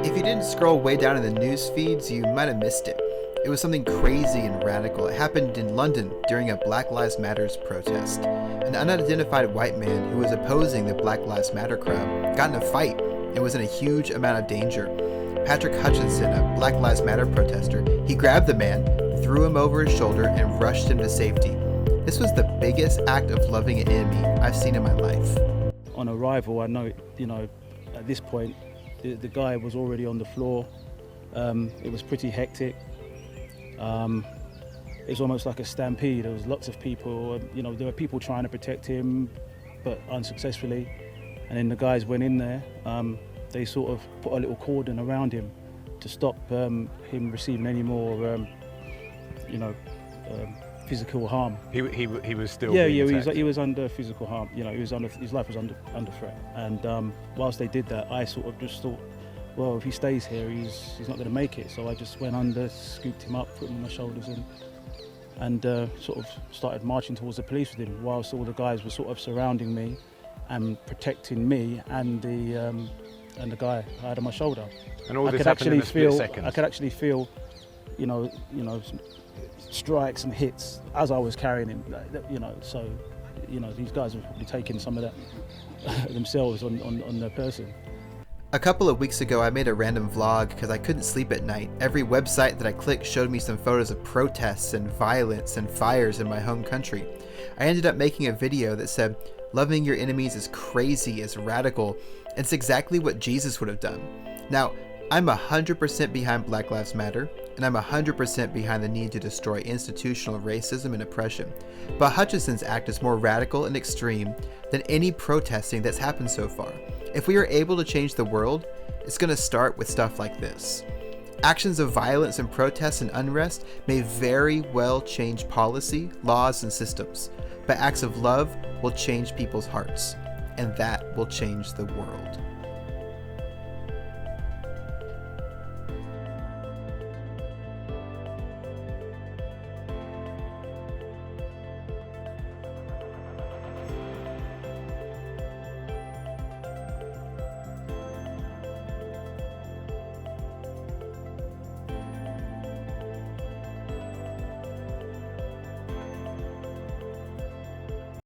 If you didn't scroll way down in the news feeds, you might have missed it. It was something crazy and radical. It happened in London during a Black Lives Matter's protest. An unidentified white man who was opposing the Black Lives Matter crowd got in a fight and was in a huge amount of danger. Patrick Hutchinson, a Black Lives Matter protester, he grabbed the man, threw him over his shoulder, and rushed him to safety. This was the biggest act of loving an enemy I've seen in my life. On arrival, I know, at this point, the guy was already on the floor. It was pretty hectic. It was almost like a stampede. There was lots of people, there were people trying to protect him, but unsuccessfully. And then the guys went in there. They sort of put a little cordon around him to stop him receiving any more, physical harm. He was still he was under physical harm. His life was under threat. And whilst they did that, I sort of just thought, well, if he stays here, he's not going to make it. So I just went under, scooped him up, put him on my shoulders, and sort of started marching towards the police with him, whilst all the guys were sort of surrounding me and protecting me and the guy I had on my shoulder. And all this happened in a split second. I could actually feel, strikes and hits as I was carrying him. So these guys were probably taking some of that themselves on their person. A couple of weeks ago, I made a random vlog because I couldn't sleep at night. Every website that I clicked showed me some photos of protests and violence and fires in my home country. I ended up making a video that said, loving your enemies is crazy, it's radical. It's exactly what Jesus would have done. Now, I'm 100% behind Black Lives Matter, and I'm 100% behind the need to destroy institutional racism and oppression. But Hutchinson's act is more radical and extreme than any protesting that's happened so far. If we are able to change the world, it's going to start with stuff like this. Actions of violence and protest and unrest may very well change policy, laws, and systems, but acts of love will change people's hearts, and that will change the world.